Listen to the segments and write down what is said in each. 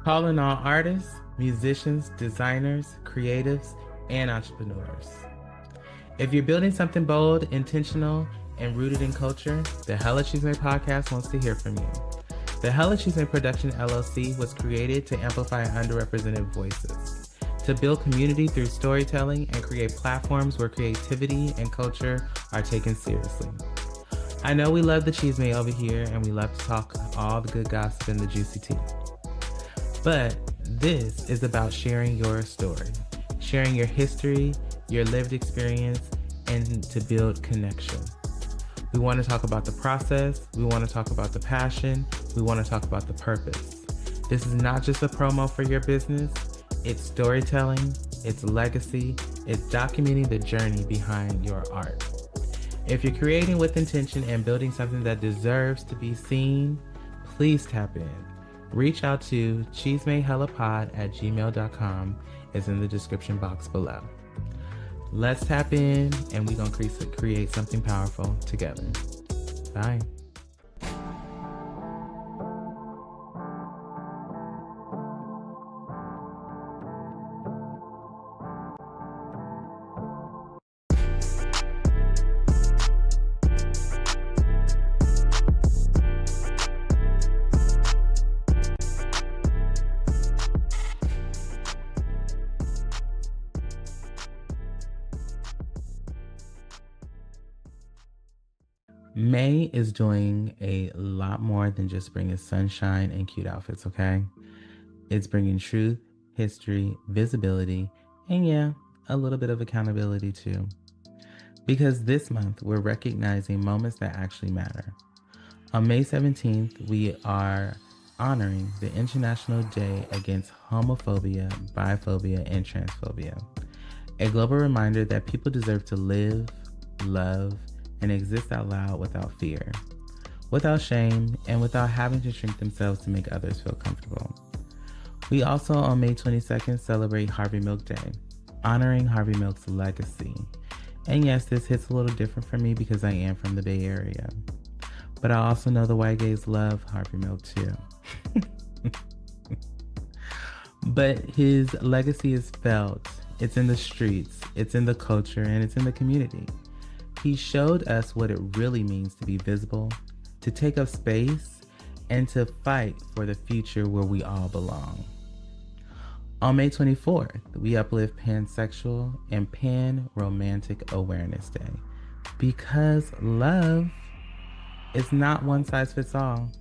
Calling all artists, musicians, designers, creatives, and entrepreneurs. If you're building something bold, intentional, and rooted in culture, the Hella Chisme Podcast wants to hear from you. The Hella Chisme Production LLC was created to amplify underrepresented voices, to build community through storytelling and create platforms where creativity and culture are taken seriously. I know we love the chisme over here and we love to talk all the good gossip and the juicy tea. But this is about sharing your story, sharing your history, your lived experience, and to build connection. We want to talk about the process. We want to talk about the passion. We want to talk about the purpose. This is not just a promo for your business. It's storytelling, it's legacy, it's documenting the journey behind your art. If you're creating with intention and building something that deserves to be seen, please tap in. Reach out to chismehellapod@gmail.com. It's in the description box below. Let's tap in and we're going to create something powerful together. Bye. May is doing a lot more than just bringing sunshine and cute outfits, okay? It's bringing truth, history, visibility, and yeah, a little bit of accountability too. Because this month, we're recognizing moments that actually matter. On May 17th, we are honoring the International Day Against Homophobia, Biphobia, and Transphobia. A global reminder that people deserve to live, love, and exist out loud without fear, without shame, and without having to shrink themselves to make others feel comfortable. We also, on May 22nd, celebrate Harvey Milk Day, honoring Harvey Milk's legacy. And yes, this hits a little different for me because I am from the Bay Area. But I also know the white gays love Harvey Milk too. But his legacy is felt. It's in the streets, it's in the culture, and it's in the community. He showed us what it really means to be visible, to take up space, and to fight for the future where we all belong. On May 24th, we uplift Pansexual and Pan-Romantic Awareness Day because love is not one size fits all.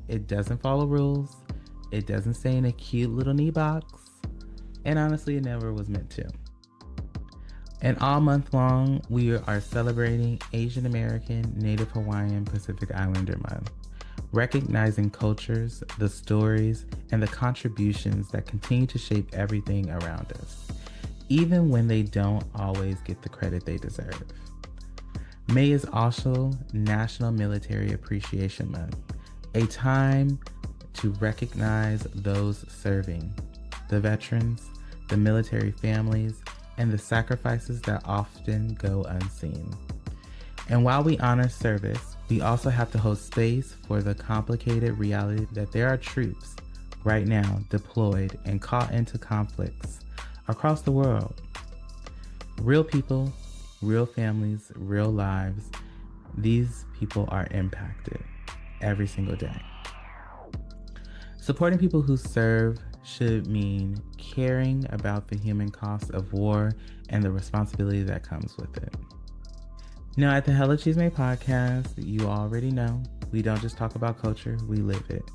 It doesn't follow rules. It doesn't stay in a cute little knee box. And honestly, it never was meant to. And all month long, we are celebrating Asian American, Native Hawaiian, Pacific Islander Month, recognizing cultures, the stories, and the contributions that continue to shape everything around us, even when they don't always get the credit they deserve. May is also National Military Appreciation Month, a time to recognize those serving, the veterans, the military families, and the sacrifices that often go unseen. And while we honor service, we also have to hold space for the complicated reality that there are troops right now deployed and caught into conflicts across the world. Real people, real families, real lives. These people are impacted every single day. Supporting people who serve should mean caring about the human cost of war and the responsibility that comes with it. Now, at the Hella Chisme Podcast, you already know, we don't just talk about culture, we live it.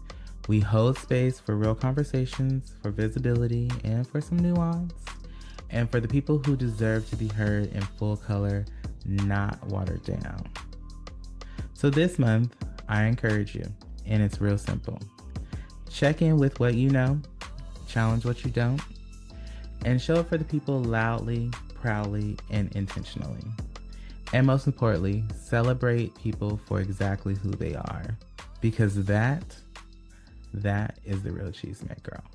We hold space for real conversations, for visibility, and for some nuance, and for the people who deserve to be heard in full color, not watered down. So this month, I encourage you, and it's real simple. Check in with what you know, challenge what you don't, and show up for the people loudly, proudly, and intentionally. And most importantly, celebrate people for exactly who they are, because that is the real chisme, girl.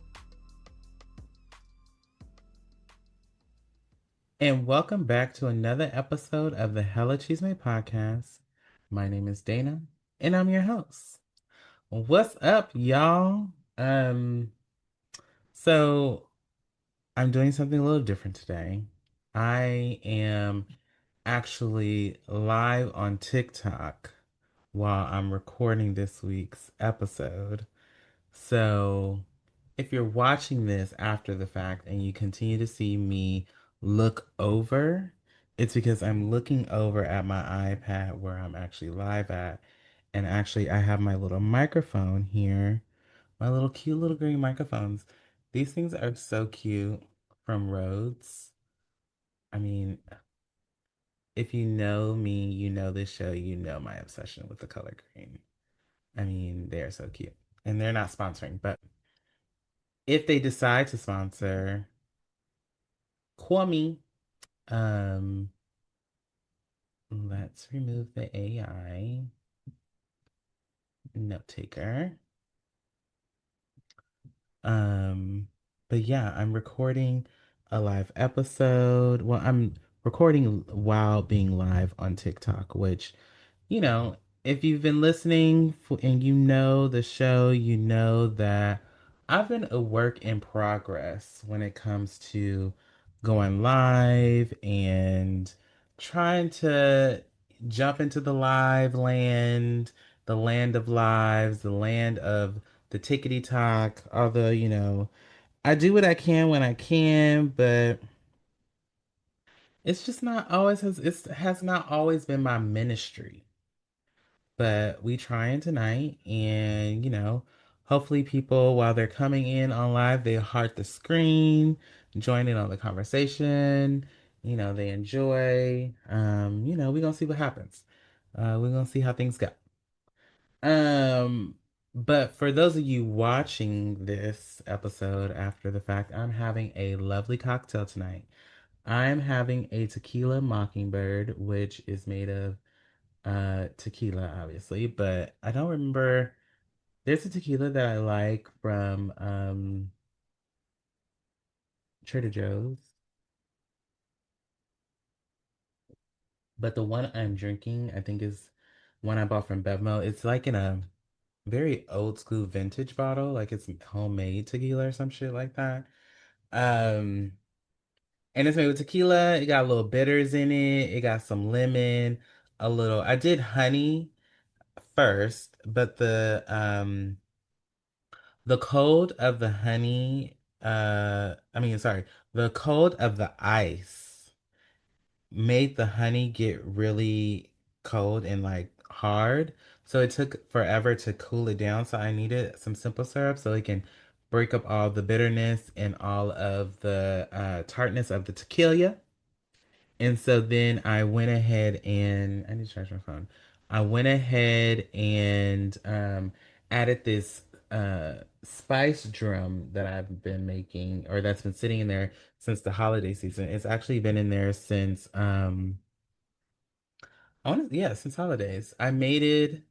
And welcome back to another episode of the Hella Chisme Podcast. My name is Dana, and I'm your host. What's up, y'all? So I'm doing something a little different today. I am actually live on TikTok while I'm recording this week's episode. So if you're watching this after the fact and you continue to see me look over, it's because I'm looking over at my iPad where I'm actually live at. And actually, I have my little microphone here, my little cute little green microphones. These things are so cute from Rhodes. I mean, if you know me, you know this show, you know my obsession with the color green. I mean, they are so cute. And they're not sponsoring, but if they decide to sponsor, call me. Um, let's remove the AI note taker. Um, but yeah, I'm recording a live episode. Well, I'm recording while being live on TikTok, which, you know, if you've been listening and you know the show, you know that I've been a work in progress when it comes to going live and trying to jump into the live land, the land of lives, the land of the tickety talk. Although, I do what I can when I can, but it's just not always it has not always been my ministry. But we trying tonight, and hopefully people while they're coming in on live, they heart the screen, join in on the conversation. They enjoy. We're gonna see what happens. We're gonna see how things go. Um, but for those of you watching this episode after the fact, I'm having a lovely cocktail tonight. I'm having a tequila mockingbird, which is made of tequila, obviously, but I don't remember. There's a tequila that I like from Trader Joe's, but the one I'm drinking, I think, is one I bought from Bevmo. It's like in a very old school vintage bottle, like it's homemade tequila or some shit like that. Um, and it's made with tequila. It got a little bitters in it. It got some lemon, a little. I did honey first, but the cold of the honey, I mean, sorry, the cold of the ice made the honey get really cold and like hard. So it took forever to cool it down. So I needed some simple syrup so it can break up all the bitterness and all of the tartness of the tequila. And so then I went ahead and I need to charge my phone. I went ahead and added this spice drum that I've been making, or that's been sitting in there since the holiday season. It's actually been in there since yeah, since holidays. I made it.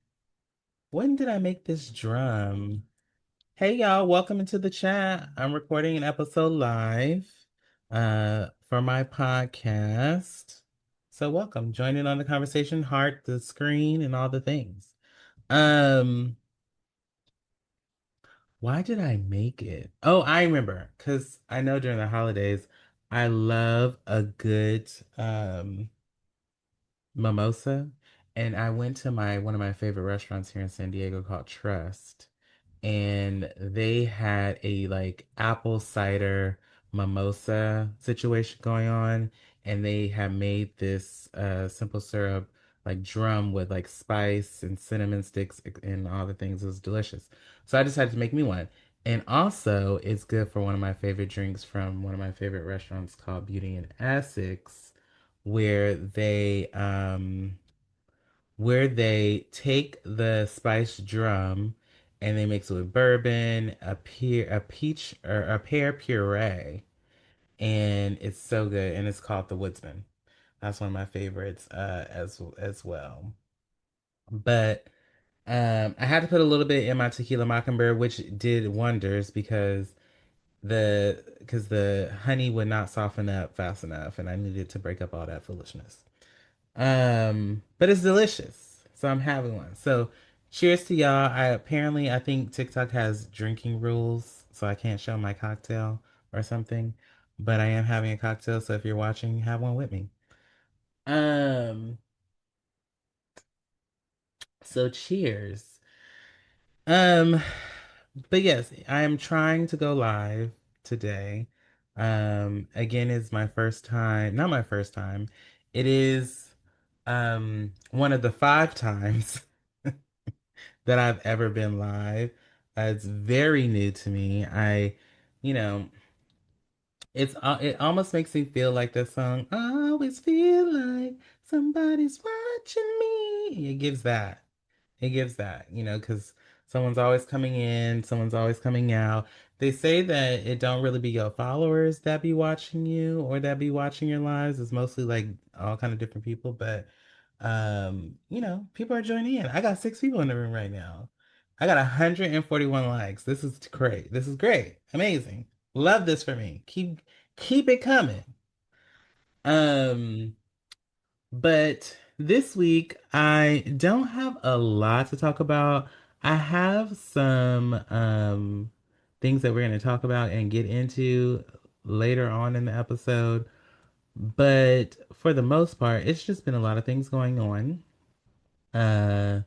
When did I make this drum? Hey y'all, welcome into the chat. I'm recording an episode live for my podcast. So welcome. Join in on the conversation, heart the screen and all the things. Um why did I make it? Oh, I remember cuz I know during the holidays I love a good mimosa, and I went to my one of my favorite restaurants here in San Diego called Trust, and they had a like apple cider mimosa situation going on, and they had made this simple syrup like drum with like spice and cinnamon sticks and all the things. It was delicious. So I decided to make me one. And also, it's good for one of my favorite drinks from one of my favorite restaurants called Beauty and Essex, where they take the spice drum and they mix it with bourbon, a peach or a pear puree, and it's so good. And it's called the Woodsman. That's one of my favorites as well. But I had to put a little bit in my tequila mockingbird, which did wonders because the honey would not soften up fast enough, and I needed to break up all that foolishness. But it's delicious. So I'm having one. So cheers to y'all. I think TikTok has drinking rules. so I can't show my cocktail or something. But I am having a cocktail, so if you're watching, have one with me. Um, so cheers. Um, but yes, I am trying to go live today. Again, it's my first time, not my first time. It is one of the 5 times that I've ever been live. It's very new to me. You know, it almost makes me feel like the song. I always feel like somebody's watching me. It gives that, because someone's always coming in, someone's always coming out. They say that it don't really be your followers that be watching you or that be watching your lives. It's mostly like all kind of different people, but people are joining in. I got 6 people in the room right now. I got 141 likes. This is great. This is great. Amazing. Love this for me. Keep it coming. Um but this week, I don't have a lot to talk about. I have some things that we're going to talk about and get into later on in the episode. But for the most part, it's just been a lot of things going on. Uh,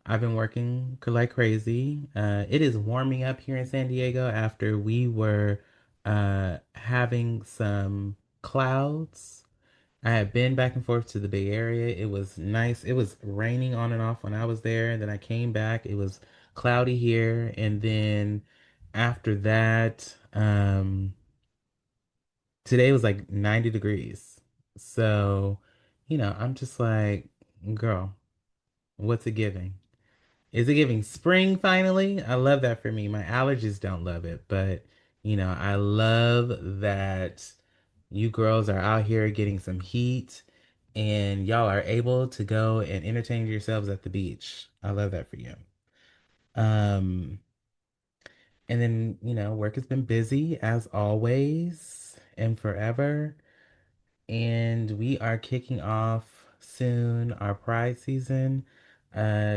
I've been working like crazy. It is warming up here in San Diego after we were having some clouds. I had been back and forth to the Bay Area. It was nice. It was raining on and off when I was there. Then I came back. It was cloudy here. And then after that, today was like 90 degrees. So, I'm just like, girl, what's it giving? Is it giving spring finally? I love that for me. My allergies don't love it, but I love that you girls are out here getting some heat and y'all are able to go and entertain yourselves at the beach. I love that for you. Um, and then, work has been busy as always and forever. And we are kicking off soon our Pride season.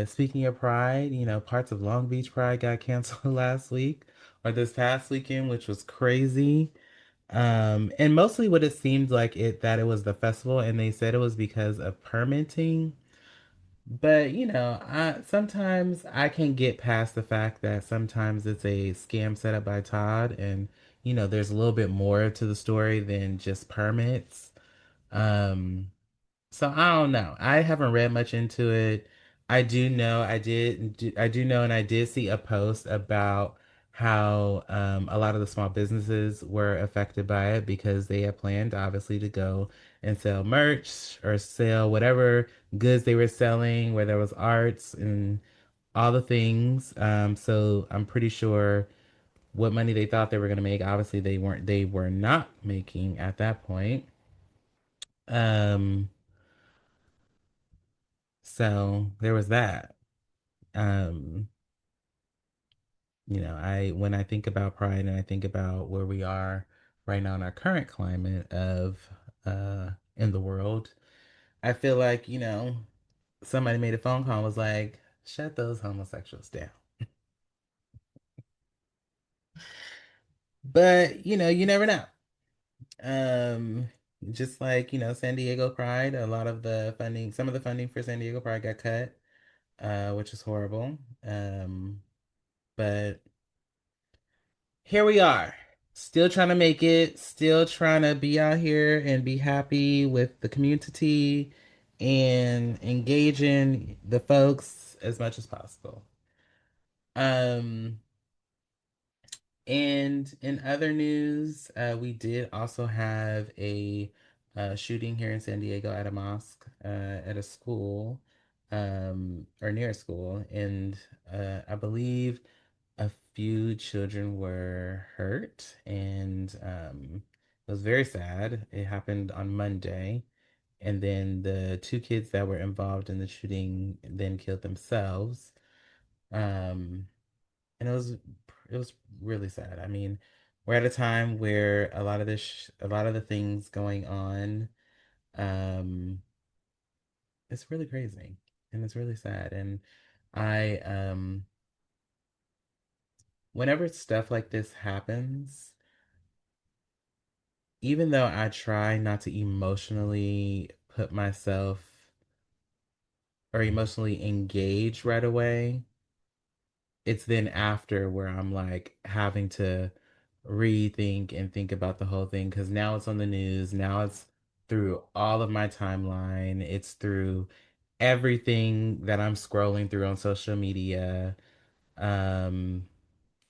Speaking of Pride, parts of Long Beach Pride got canceled last week or this past weekend, which was crazy. And mostly what it seemed like it was the festival, and they said it was because of permitting. But I sometimes I can get past the fact that sometimes it's a scam set up by Todd, and there's a little bit more to the story than just permits. Um, so I don't know. I haven't read much into it. I do know and I did see a post about how a lot of the small businesses were affected by it because they had planned obviously to go and sell merch or sell whatever goods they were selling where there was arts and all the things. So I'm pretty sure what money they thought they were going to make, obviously they were not making at that point. Um, So there was that. Um, I when I think about pride and I think about where we are right now in our current climate of in the world, I feel like, somebody made a phone call and was like, shut those homosexuals down. But, you never know. Um, just like, San Diego Pride, a lot of the funding, some of the funding for San Diego Pride got cut, which is horrible. But here we are, still trying to make it, still trying to be out here and be happy with the community and engaging the folks as much as possible. Um, and in other news, we did also have a shooting here in San Diego at a mosque, at a school, or near a school, and I believe a few children were hurt, and it was very sad. It happened on Monday, and then the 2 kids that were involved in the shooting then killed themselves. Um, and it was really sad. I mean, we're at a time where a lot of the things going on, um, it's really crazy and it's really sad. And I whenever stuff like this happens, even though I try not to emotionally put myself or emotionally engage right away, it's then after where I'm like having to rethink and think about the whole thing because now it's on the news. Now it's through all of my timeline. It's through everything that I'm scrolling through on social media. Um,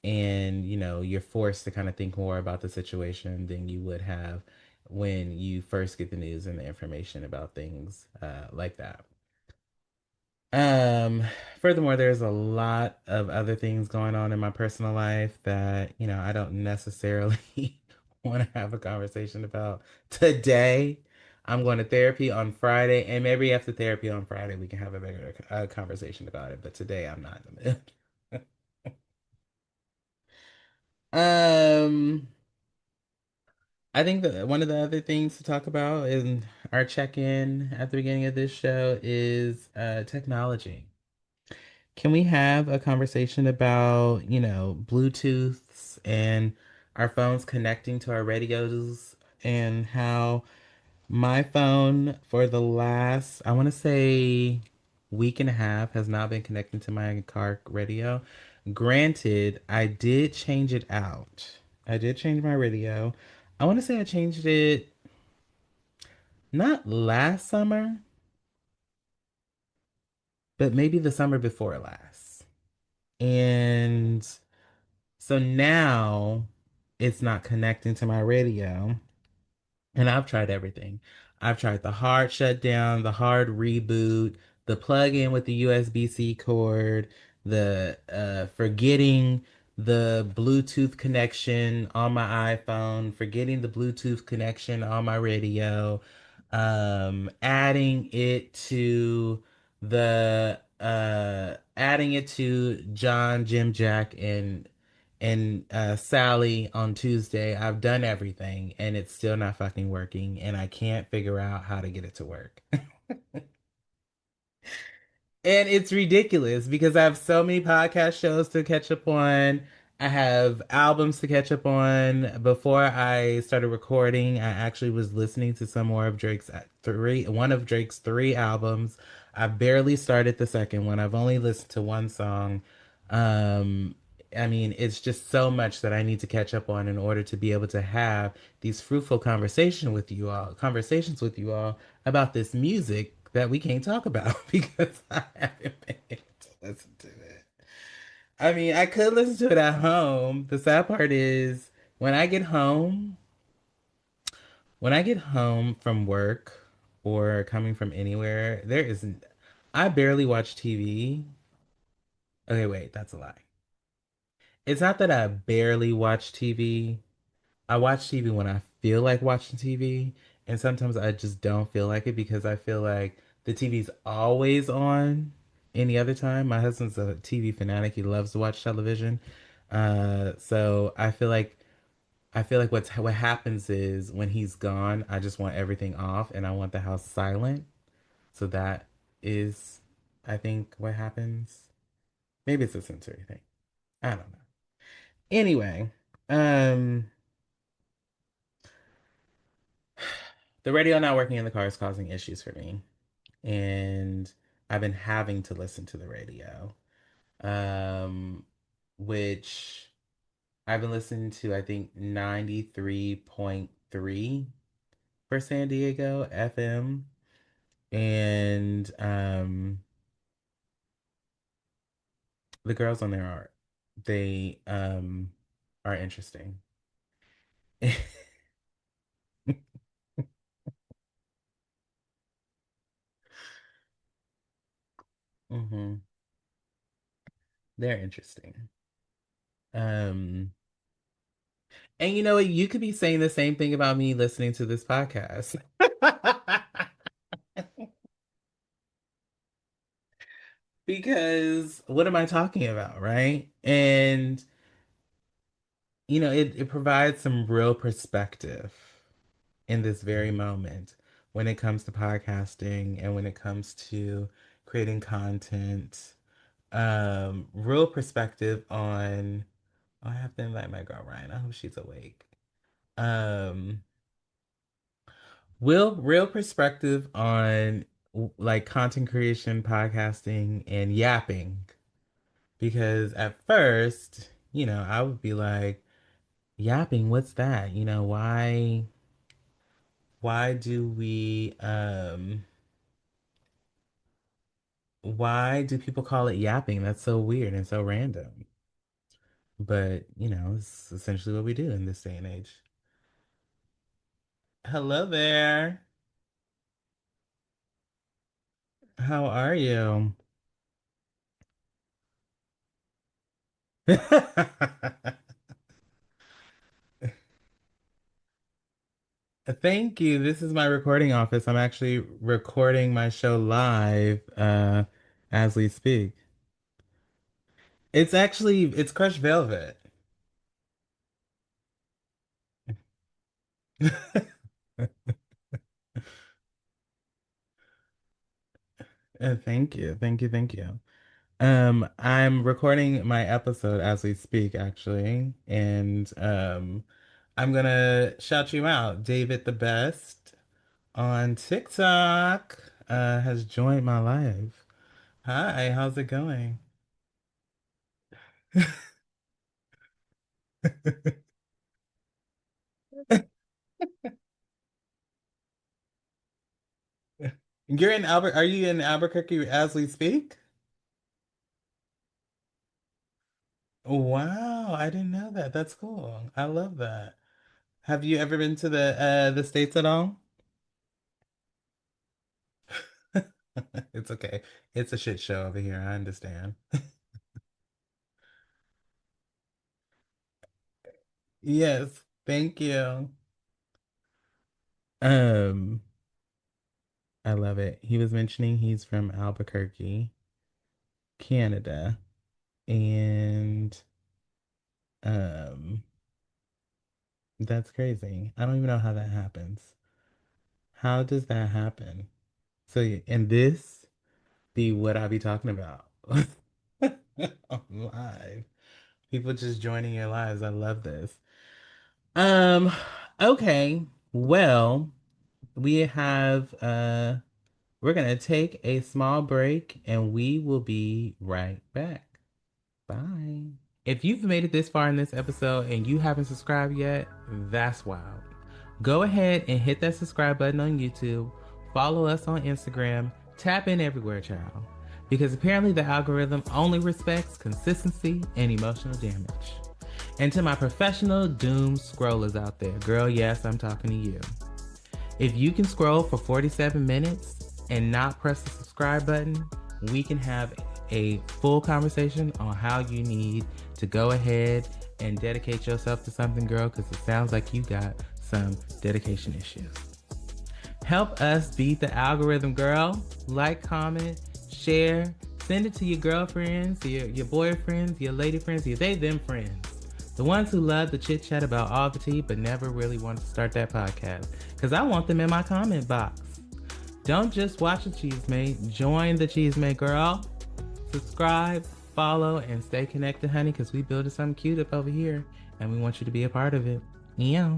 and you're forced to kind of think more about the situation than you would have when you first get the news and the information about things like that. um Furthermore, there's a lot of other things going on in my personal life that I don't necessarily want to have a conversation about today. I'm going to therapy on Friday, and maybe after therapy on Friday we can have a bigger conversation about it, but today I'm not in the mood. um I think that one of the other things to talk about in our check-in at the beginning of this show is technology. Can we have a conversation about, Bluetooths and our phones connecting to our radios and how my phone for the last, I want to say, week and a half has not been connecting to my car radio. Granted, I did change it out. I did change my radio. I want to say I changed it not last summer, but maybe the summer before last. And so now it's not connecting to my radio. And I've tried everything. I've tried the hard shutdown, the hard reboot, the plug in with the USB-C cord, the forgetting the Bluetooth connection on my iPhone, forgetting the Bluetooth connection on my radio, adding it to John, Jim, Jack, and Sally on Tuesday. I've done everything and it's still not fucking working, and I can't figure out how to get it to work. And it's ridiculous because I have so many podcast shows to catch up on. I have albums to catch up on. Before I started recording, I actually was listening to some more of one of Drake's three albums. I barely started the second one. I've only listened to one song. Um, I mean, it's just so much that I need to catch up on in order to be able to have these fruitful conversations with you all about this music that we can't talk about because I haven't been able to listen to it. I mean, I could listen to it at home. The sad part is when I get home from work or coming from anywhere, I barely watch TV. Okay, wait, that's a lie. It's not that I barely watch TV. I watch TV when I feel like watching TV, and sometimes I just don't feel like it because I feel like the TV's always on any other time. My husband's a TV fanatic. He loves to watch television. So I feel like what happens is when he's gone, I just want everything off and I want the house silent. So that is, I think, what happens. Maybe it's a sensory thing. I don't know. Anyway, um, the radio not working in the car is causing issues for me, and I've been having to listen to the radio, um, which I've been listening to, I think, 93.3 for San Diego FM. And the girls on there are interesting. hmm They're interesting. Um, and you know what? You could be saying the same thing about me listening to this podcast. Because what am I talking about, right? And it provides some real perspective in this very moment when it comes to podcasting and when it comes to creating content. Real perspective on I have to invite my girl Ryan. I hope she's awake. Um, real perspective on like content creation, podcasting, and yapping. Because at first, I would be like, yapping, what's that? Why do we why do people call it yapping? That's so weird and so random. But, it's essentially what we do in this day and age. Hello there. How are you? Thank you. This is my recording office. I'm actually recording my show live as we speak. It's crushed velvet. Thank you. Thank you. Thank you. I'm recording my episode as we speak, actually, and I'm gonna shout you out. David the Best on TikTok has joined my live. Hi, how's it going? You're in Albert. Are you in Albuquerque as we speak? Wow, I didn't know that. That's cool. I love that. Have you ever been to the States at all? It's okay. It's a shit show over here. I understand. Yes, thank you. Um, I love it. He was mentioning he's from Albuquerque, Canada, and um, that's crazy. I don't even know how that happens. How does that happen? So, and this be what I be talking about on live. People just joining your lives. I love this. Um, okay. Well, we have we're gonna take a small break and we will be right back. Bye. If you've made it this far in this episode and you haven't subscribed yet, that's wild. Go ahead and hit that subscribe button on YouTube, follow us on Instagram, tap in everywhere, child. Because apparently the algorithm only respects consistency and emotional damage. And to my professional doom scrollers out there, girl, yes, I'm talking to you. If you can scroll for 47 minutes and not press the subscribe button, we can have a full conversation on how you need to go ahead and dedicate yourself to something, girl, because it sounds like you got some dedication issues. Help us beat the algorithm, girl. Like, comment, share, send it to your girlfriends, your boyfriends, your lady friends, your they, them friends. The ones who love the chit chat about all the tea but never really want to start that podcast. Because I want them in my comment box. Don't just watch the Chisme, join the Chisme, girl. Subscribe, follow, and stay connected, honey, because we building something cute up over here. And we want you to be a part of it. Yeah.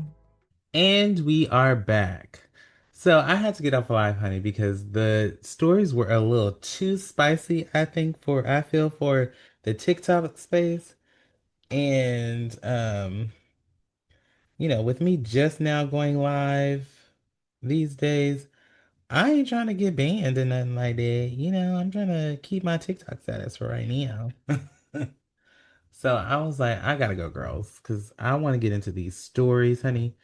And we are back. So I had to get off live, honey, because the stories were a little too spicy, I think, I feel for the TikTok space. And with me just now going live these days, I ain't trying to get banned or nothing like that. I'm trying to keep my TikTok status for right now. So I was like, I gotta go, girls, because I want to get into these stories, honey.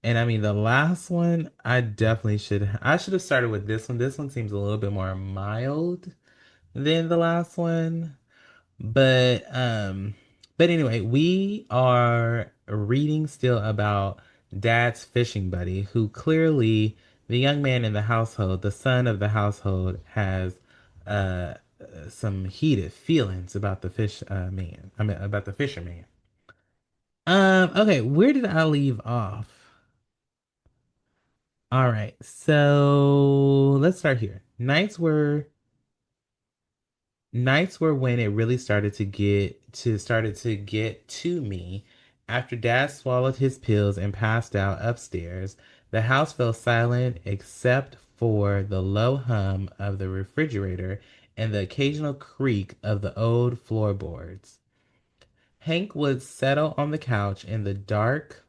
And I mean, the last one, I should have started with this one. This one seems a little bit more mild than the last one. But anyway, we are reading still about Dad's fishing buddy, who clearly the young man in the household, the son of the household, has uh some heated feelings about the fish man. I mean about the fisherman. Okay, where did I leave off? All right, so let's start here. Nights were Nights were when it really started to get to me. After Dad swallowed his pills and passed out upstairs, the house fell silent except for the low hum of the refrigerator and the occasional creak of the old floorboards. Hank would settle on the couch in the dark,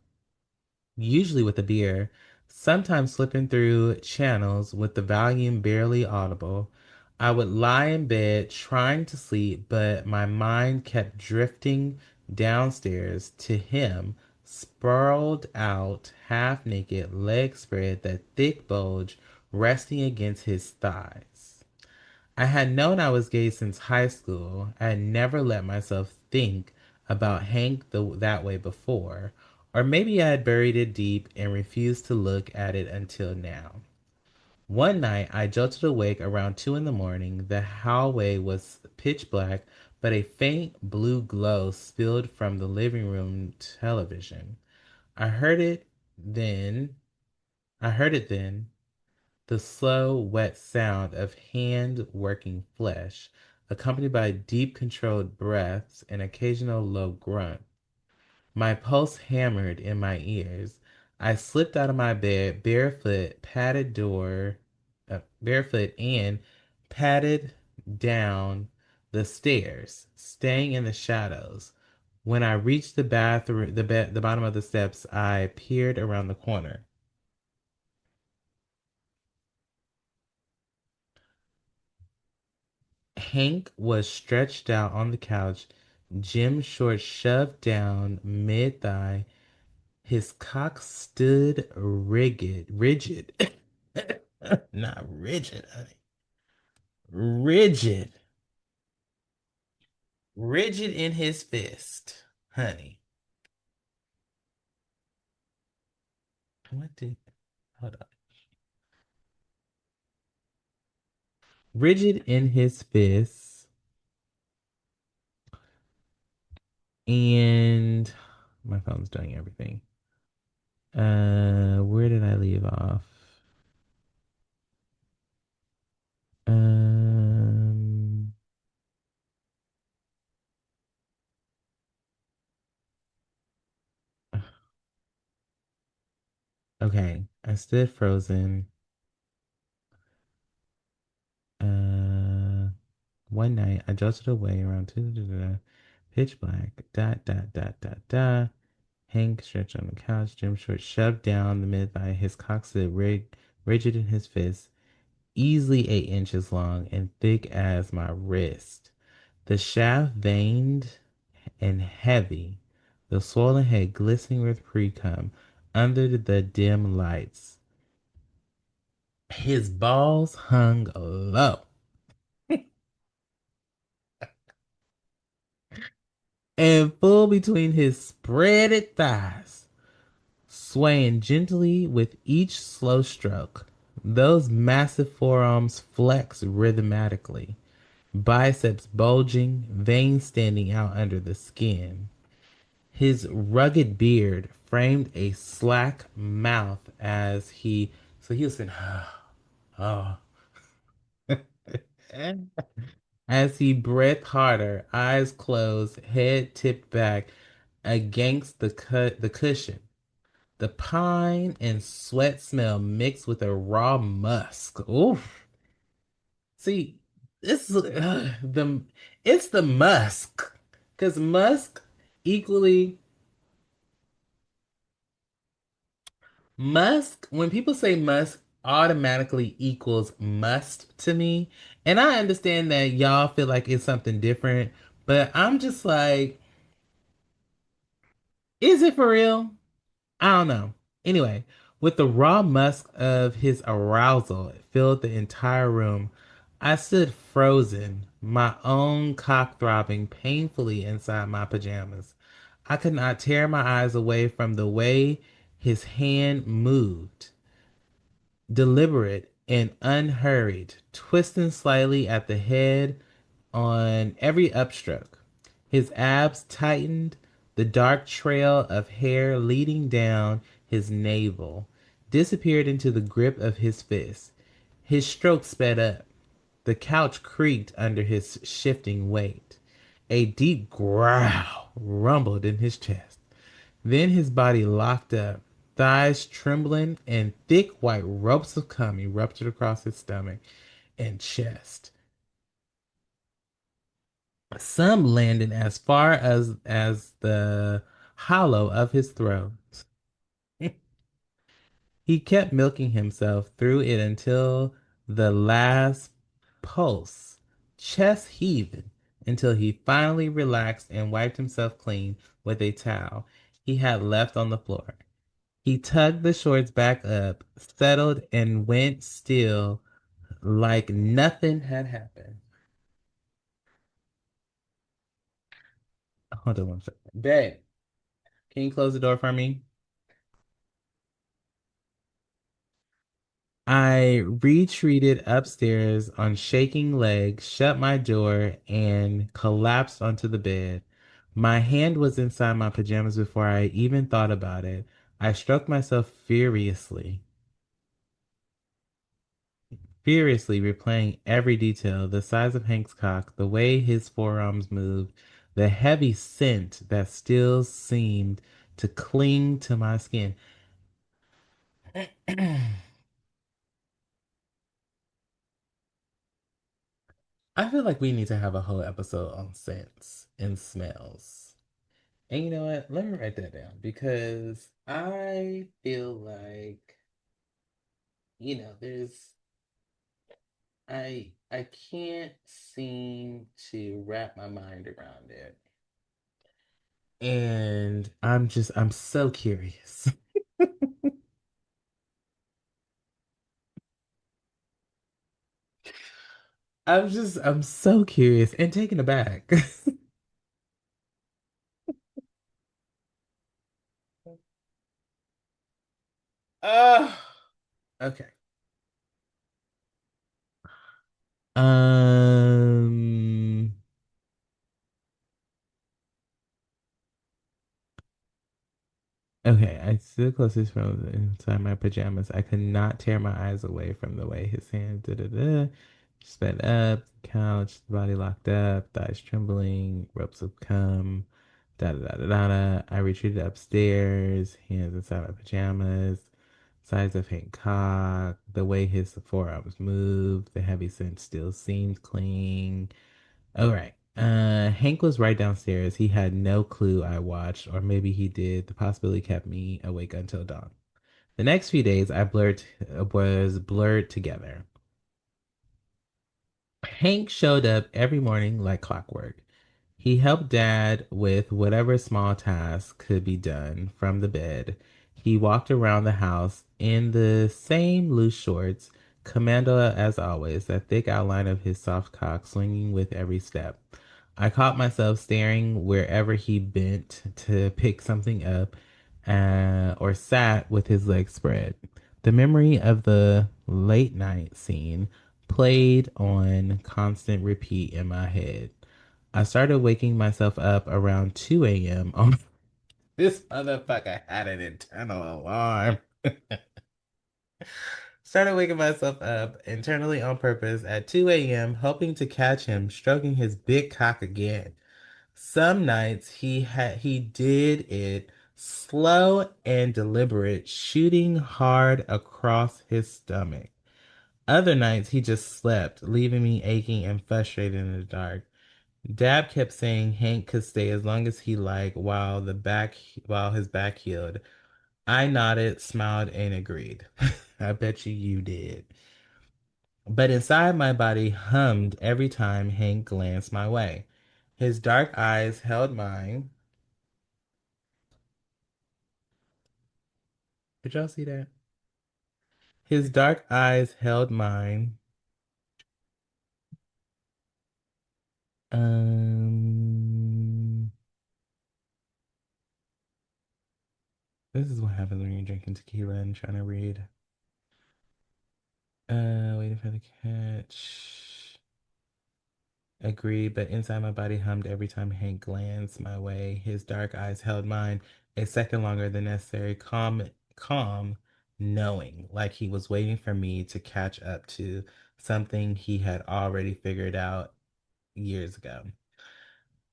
usually with a beer, sometimes slipping through channels with the volume barely audible. I would lie in bed trying to sleep, but my mind kept drifting downstairs to him, sprawled out, half naked, legs spread, that thick bulge resting against his thighs. I had known I was gay since high school. I had never let myself think about Hank that way before. Or maybe I had buried it deep and refused to look at it until now. One night, I jolted awake around 2 in the morning. The hallway was pitch black, but a faint blue glow spilled from the living room television. I heard it then. I heard it then. The slow, wet sound of hand working flesh, accompanied by deep, controlled breaths and occasional low grunt. My pulse hammered in my ears. I slipped out of my bed, barefoot and padded down the stairs, staying in the shadows. When I reached the bathroom, the bottom of the steps, I peered around the corner. Hank was stretched out on the couch, gym shorts shoved down mid thigh. His cock stood rigid, not rigid, honey, rigid, rigid in his fist, honey. What did, hold on. Rigid in his fist, and my phone's doing everything. Where did I leave off? Um, okay, I stood frozen. Uh, One night I jolted away around two, pitch black, dot, dot, dot, dot, dot. Hank stretched on the couch, Jim Short shoved down the mid thigh, his cock stood rigid in his fist, easily 8 inches long and thick as my wrist. The shaft veined and heavy, the swollen head glistening with pre-cum under the dim lights. His balls hung low and full between his spreaded thighs, swaying gently with each slow stroke. Those massive forearms flex rhythmically, biceps bulging, veins standing out under the skin. His rugged beard framed a slack mouth so he was saying, oh, as he breathed harder, eyes closed, head tipped back against the cushion. The pine and sweat smell mixed with a raw musk. Oof. See, this is it's the musk. Cause equally when people say musk automatically equals must to me. And I understand that y'all feel like it's something different, but I'm just like, is it for real? I don't know. Anyway, with the raw musk of his arousal it filled the entire room, I stood frozen, my own cock throbbing painfully inside my pajamas. I could not tear my eyes away from the way his hand moved, deliberate and unhurried, twisting slightly at the head on every upstroke. His abs tightened, the dark trail of hair leading down his navel disappeared into the grip of his fist. His stroke sped up. The couch creaked under his shifting weight. A deep growl rumbled in his chest. Then his body locked up, thighs trembling, and thick white ropes of cum erupted across his stomach and chest. Some landing as far as the hollow of his throat. He kept milking himself through it until the last pulse, chest heaving, until he finally relaxed and wiped himself clean with a towel he had left on the floor. He tugged the shorts back up, settled, and went still like nothing had happened. Hold on one second. Babe, can you close the door for me? I retreated upstairs on shaking legs, shut my door, and collapsed onto the bed. My hand was inside my pajamas before I even thought about it. I struck myself furiously replaying every detail, the size of Hank's cock, the way his forearms moved, the heavy scent that still seemed to cling to my skin. I feel like we need to have a whole episode on scents and smells. And you know what? Let me write that down because I feel like, there's I can't seem to wrap my mind around it. And I'm so curious. I'm so curious and taken aback. Oh, okay. Um, okay, I stood closest from inside my pajamas. I could not tear my eyes away from the way his hand sped up, couch, body locked up, thighs trembling, ropes of cum, da da da da da. Da. I retreated upstairs, hands inside my pajamas, size of Hank cock, the way his forearms moved, the heavy scent still seemed clean. All right. Hank was right downstairs. He had no clue I watched, or maybe he did. The possibility kept me awake until dawn. The next few days, I blurred was blurred together. Hank showed up every morning like clockwork. He helped Dad with whatever small task could be done from the bed. He walked around the house in the same loose shorts, commando as always, that thick outline of his soft cock swinging with every step. I caught myself staring wherever he bent to pick something up or sat with his legs spread. The memory of the late night scene played on constant repeat in my head. I started waking myself up around 2 a.m. on this motherfucker had an internal alarm. Started waking myself up internally on purpose at 2 a.m., hoping to catch him stroking his big cock again. Some nights he did it slow and deliberate, shooting hard across his stomach. Other nights he just slept, leaving me aching and frustrated in the dark. Dab kept saying Hank could stay as long as he liked while his back healed. I nodded, smiled, and agreed. I bet you did. But inside my body hummed every time Hank glanced my way. His dark eyes held mine. Did y'all see that? His dark eyes held mine. Um, this is what happens when you're drinking tequila and trying to read. Waiting for the catch. Agreed, but inside my body hummed every time Hank glanced my way. His dark eyes held mine a second longer than necessary, calm, knowing, like he was waiting for me to catch up to something he had already figured out years ago.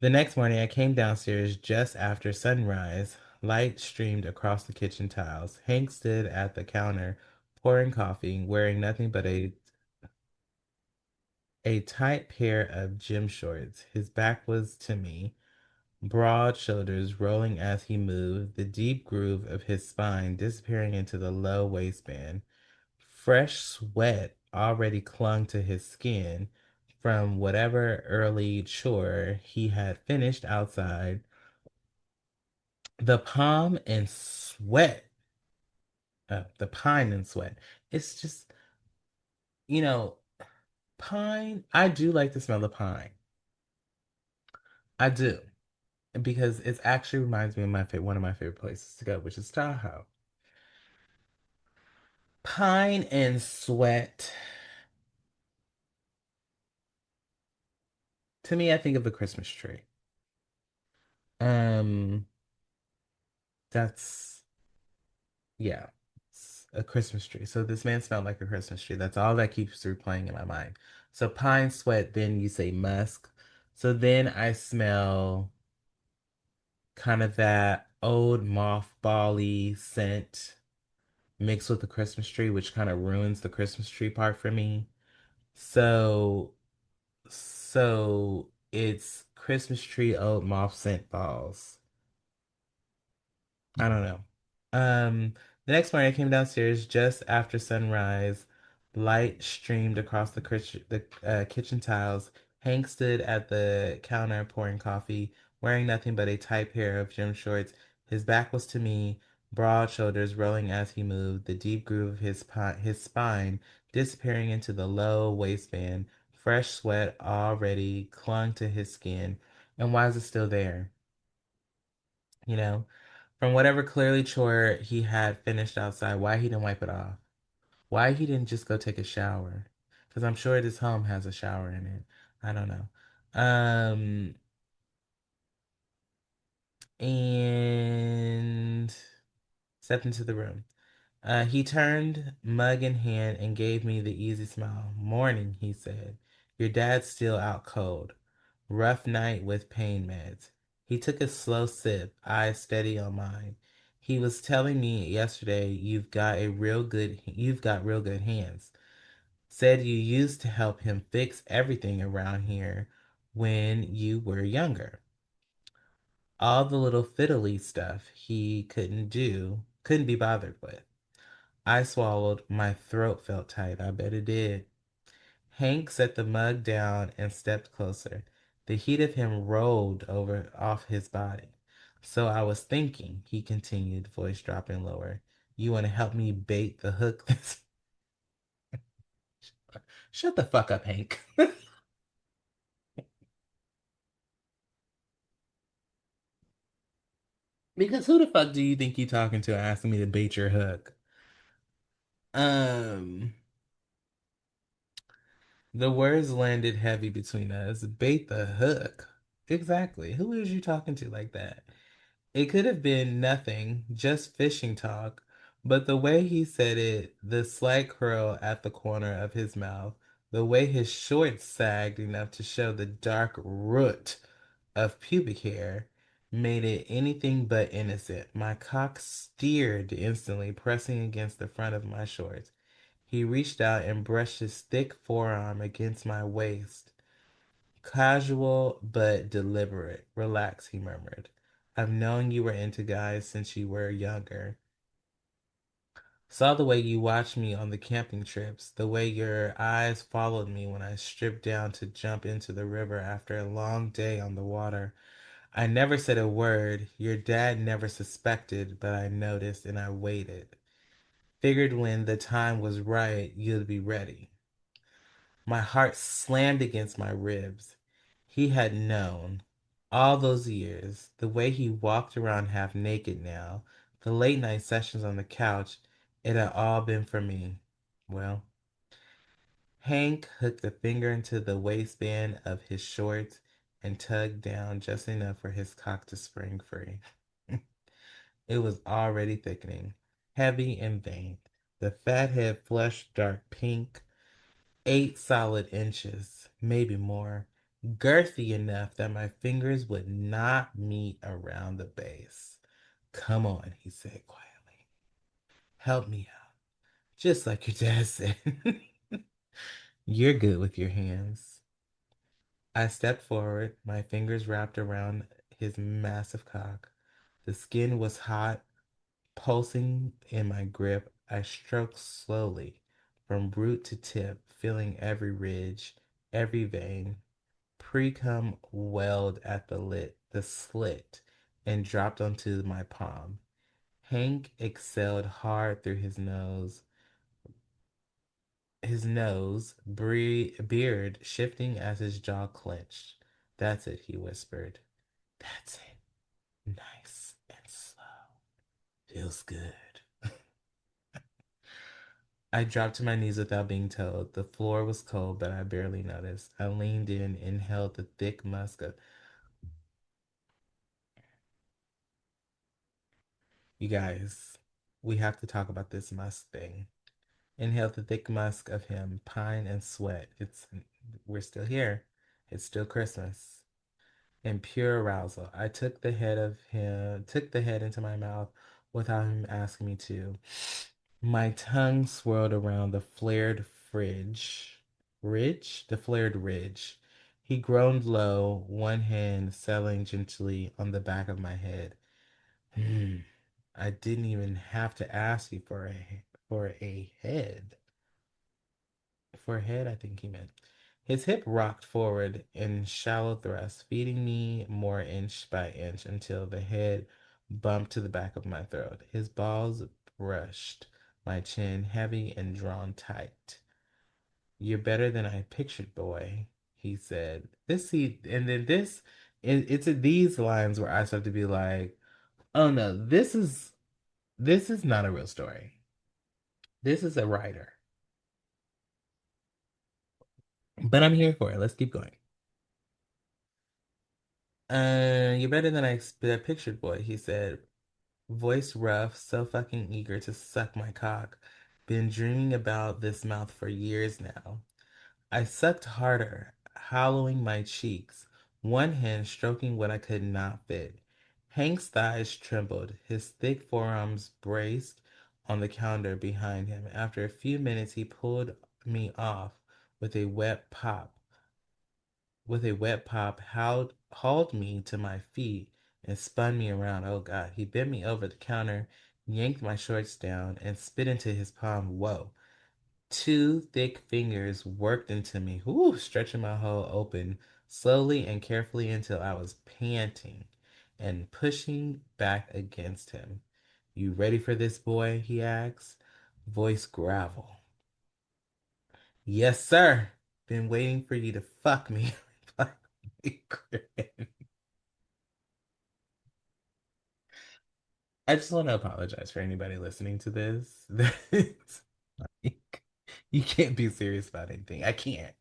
The next morning, I came downstairs just after sunrise. Light streamed across the kitchen tiles. Hank stood at the counter, pouring coffee, wearing nothing but a tight pair of gym shorts. His back was to me, broad shoulders rolling as he moved, the deep groove of his spine disappearing into the low waistband. Fresh sweat already clung to his skin from whatever early chore he had finished outside. The palm and sweat, the pine and sweat. It's just, you know, pine. I do like the smell of pine. I do. Because it actually reminds me of one of my favorite places to go, which is Tahoe. Pine and sweat. To me, I think of the Christmas tree. Um, that's yeah, it's a Christmas tree. So this man smelled like a Christmas tree. That's all that keeps replaying in my mind. So pine, sweat. Then you say musk. So then I smell kind of that old mothbally scent mixed with the Christmas tree, which kind of ruins the Christmas tree part for me. So it's Christmas tree old moth scent balls. I don't know. Um, the next morning I came downstairs just after sunrise. Light streamed across the kitchen tiles. Hank stood at the counter pouring coffee, wearing nothing but a tight pair of gym shorts. His back was to me, broad shoulders rolling as he moved, the deep groove of his spine disappearing into the low waistband. Fresh sweat already clung to his skin. And why is it still there? You know? From whatever clearly chore he had finished outside, why he didn't wipe it off? Why he didn't just go take a shower? Because I'm sure this home has a shower in it. I don't know. Um, and stepped into the room. He turned, mug in hand, and gave me the easy smile. Morning, he said. Your dad's still out cold. Rough night with pain meds. He took a slow sip, eyes steady on mine. He was telling me yesterday you've got real good hands. Said you used to help him fix everything around here when you were younger. All the little fiddly stuff he couldn't be bothered with. I swallowed. My throat felt tight. I bet it did. Hank set the mug down and stepped closer. The heat of him rolled over off his body. So I was thinking, he continued, voice dropping lower. You want to help me bait the hook? Shut the fuck up, Hank. Because who the fuck do you think you talking to asking me to bait your hook? Um, the words landed heavy between us. Bait the hook. Exactly. Who is you talking to like that? It could have been nothing, just fishing talk, but the way he said it, the slight curl at the corner of his mouth, the way his shorts sagged enough to show the dark root of pubic hair, made it anything but innocent. My cock steered instantly, pressing against the front of my shorts. He reached out and brushed his thick forearm against my waist. Casual but deliberate. Relax, he murmured. I've known you were into guys since you were younger. Saw the way you watched me on the camping trips, the way your eyes followed me when I stripped down to jump into the river after a long day on the water. I never said a word. Your dad never suspected, but I noticed and I waited. Figured when the time was right, you'd be ready. My heart slammed against my ribs. He had known all those years, the way he walked around half naked now, the late night sessions on the couch, it had all been for me. Well, Hank hooked a finger into the waistband of his shorts and tugged down just enough for his cock to spring free. It was already thickening, heavy and veined. The fat head flushed dark pink. 8 solid inches, maybe more, girthy enough that my fingers would not meet around the base. Come on, he said quietly. Help me out, just like your dad said. You're good with your hands. I stepped forward, my fingers wrapped around his massive cock. The skin was hot, pulsing in my grip. I stroked slowly, from root to tip, feeling every ridge, every vein. Pre-cum welled at the slit, and dropped onto my palm. Hank exhaled hard through beard shifting as his jaw clenched. That's it, he whispered. That's it. Nice and slow. Feels good. I dropped to my knees without being told. The floor was cold, but I barely noticed. I leaned in, inhaled the thick musk of. You guys, we have to talk about this musk thing. Inhaled the thick musk of him, pine and sweat. We're still here. It's still Christmas. In pure arousal, I took the head into my mouth without him asking me to. My tongue swirled around the flared ridge. He groaned low, one hand settling gently on the back of my head. Hmm. I didn't even have to ask you for a head. For a head, I think he meant. His hip rocked forward in shallow thrust, feeding me more inch by inch until the head bumped to the back of my throat. His balls brushed my chin, heavy and drawn tight. You're better than I pictured, boy, he said. And then it's at these lines where I start to be like, oh no, this is not a real story. This is a writer. But I'm here for it. Let's keep going. You're better than I pictured, boy, he said. Voice rough, so fucking eager to suck my cock. Been dreaming about this mouth for years now. I sucked harder, hollowing my cheeks, one hand stroking what I could not fit. Hank's thighs trembled, his thick forearms braced on the counter behind him. After a few minutes, he pulled me off with a wet pop. Hauled me to my feet and spun me around. Oh God. He bent me over the counter, yanked my shorts down, and spit into his palm. Whoa. Two thick fingers worked into me, stretching my hole open slowly and carefully until I was panting and pushing back against him. You ready for this, boy? He asked. Voice gravel. Yes, sir. Been waiting for you to fuck me. I just want to apologize for anybody listening to this. Like, you can't be serious about anything. I can't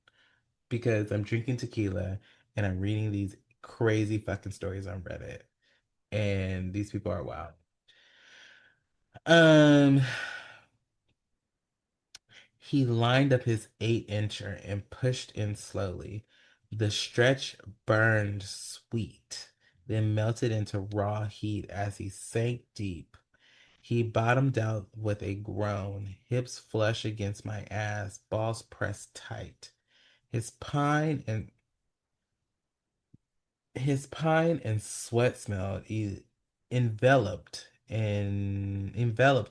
because I'm drinking tequila and I'm reading these crazy fucking stories on Reddit, and these people are wild. Um, he lined up his 8 incher and pushed in slowly. The stretch burned sweet, then melted into raw heat as he sank deep. He bottomed out with a groan, hips flush against my ass, balls pressed tight. His pine and his pine and sweat smell enveloped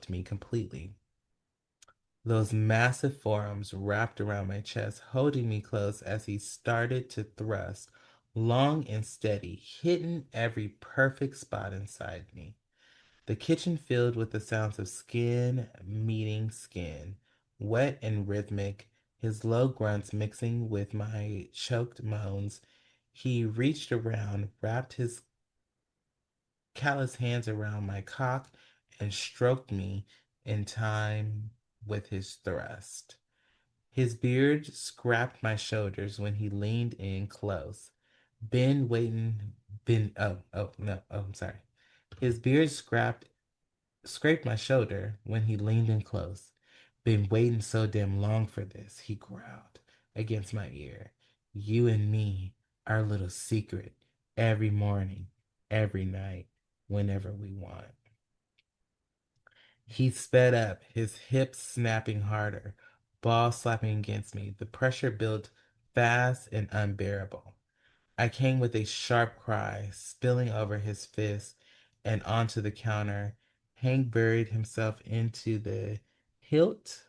me completely. Those massive forearms wrapped around my chest, holding me close as he started to thrust, long and steady, hitting every perfect spot inside me. The kitchen filled with the sounds of skin meeting skin, wet and rhythmic, his low grunts mixing with my choked moans. He reached around, wrapped his callous hands around my cock, and stroked me in time with his thrust. His beard scraped my shoulders when he leaned in close. Ben waiting, Ben, oh, no, oh, I'm sorry. His beard scraped my shoulder when he leaned in close. Been waiting so damn long for this, he growled. against my ear. You and me, our little secret, every morning, every night, whenever we want. He sped up, his hips snapping harder, ball slapping against me. The pressure built fast and unbearable. I came with a sharp cry, spilling over his fist and onto the counter. Hank buried himself into the hilt,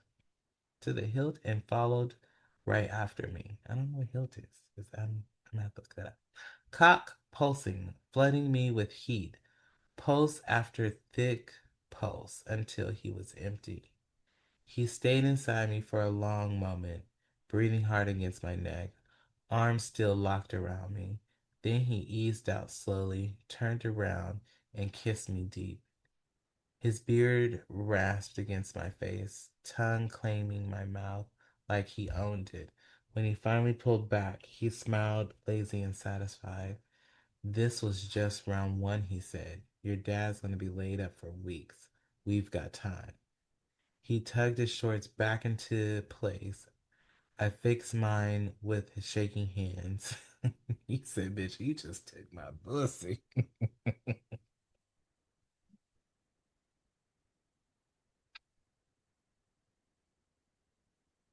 and followed right after me. I don't know what hilt is. I'm gonna have to look that up. Cock pulsing, flooding me with heat. Pulse after thick pulse until he was empty. He stayed inside me for a long moment, breathing hard against my neck, arms still locked around me. Then he eased out slowly, turned around, and kissed me deep. His beard rasped against my face, tongue claiming my mouth like he owned it. When he finally pulled back, he smiled, lazy and satisfied. This was just round one, he said. Your dad's going to be laid up for weeks. We've got time. He tugged his shorts back into place. I fixed mine with his shaking hands. He said, bitch, you just took my pussy.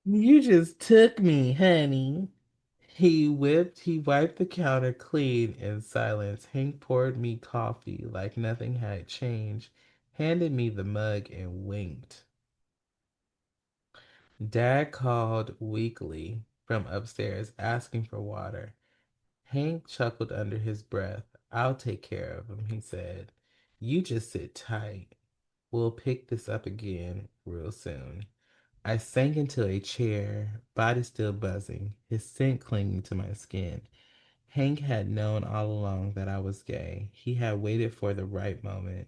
You just took me, honey. He wiped the counter clean in silence. Hank poured me coffee like nothing had changed, handed me the mug, and winked. Dad called weakly from upstairs, asking for water. Hank chuckled under his breath. I'll take care of him, he said. You just sit tight. We'll pick this up again real soon. I sank into a chair, body still buzzing, his scent clinging to my skin. Hank had known all along that I was gay. He had waited for the right moment.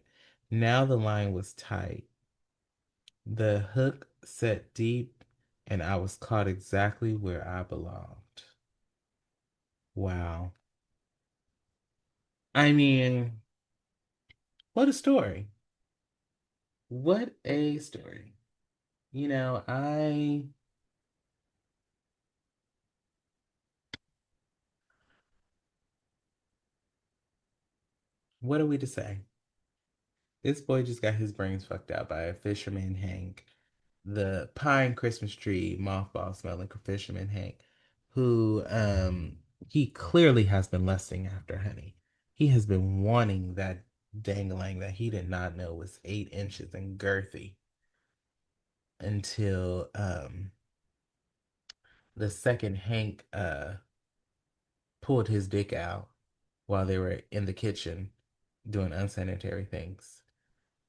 Now the line was tight. The hook set deep, and I was caught exactly where I belonged. Wow. I mean, what a story. What a story. You know, what are we to say? This boy just got his brains fucked out by a fisherman Hank, the pine Christmas tree mothball smelling fisherman Hank, who he clearly has been lusting after honey. He has been wanting that dangling that he did not know was 8 inches and girthy until the second Hank pulled his dick out while they were in the kitchen doing unsanitary things.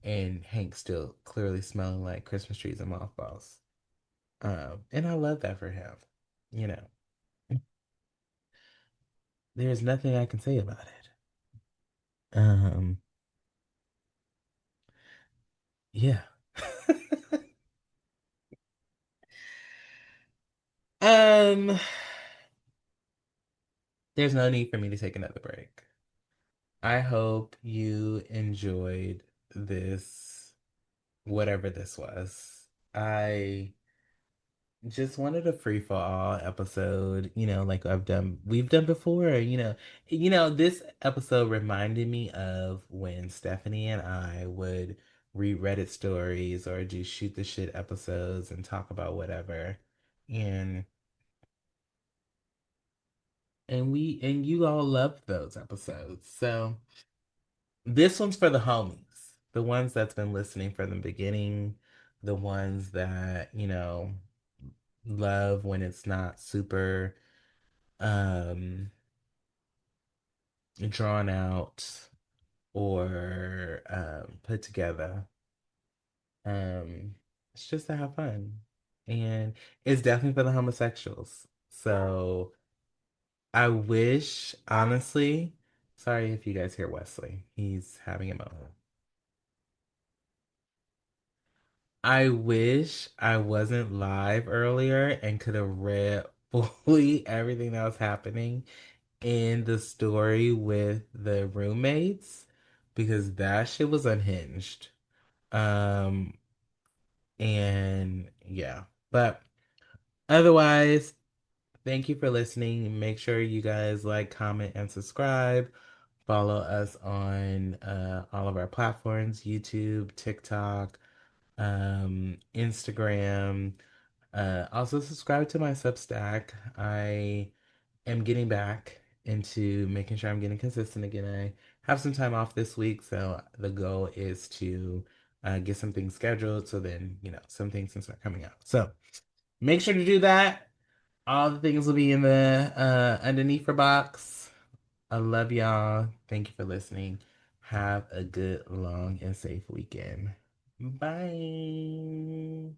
And Hank still clearly smelling like Christmas trees and mothballs. And I love that for him. You know, there's nothing I can say about it. Um, yeah. um, there's no need for me to take another break. I hope you enjoyed this, whatever this was. I just wanted a free for all episode, like we've done before, this episode reminded me of when Stephanie and I would read Reddit stories or do shoot the shit episodes and talk about whatever. And and you all loved those episodes. So this one's for the homies, the ones that's been listening from the beginning, the ones that, love when it's not super um drawn out or put together. Um it's just to have fun. And it's definitely for the homosexuals. So I wish, honestly, sorry if you guys hear Wesley. He's having a moment. I wish I wasn't live earlier and could have read fully everything that was happening in the story with the roommates because that shit was unhinged. Um, and yeah, but otherwise, Thank you for listening. Make sure you guys like, comment, and subscribe. Follow us on all of our platforms: YouTube, TikTok, Instagram. Also, subscribe to my Substack. I am getting back into making sure I'm getting consistent again. I have some time off this week, so the goal is to get some things scheduled so then, some things can start coming out. So make sure to do that. All the things will be in the underneath for box. I love y'all. Thank you for listening. Have a good, long, and safe weekend. Bye.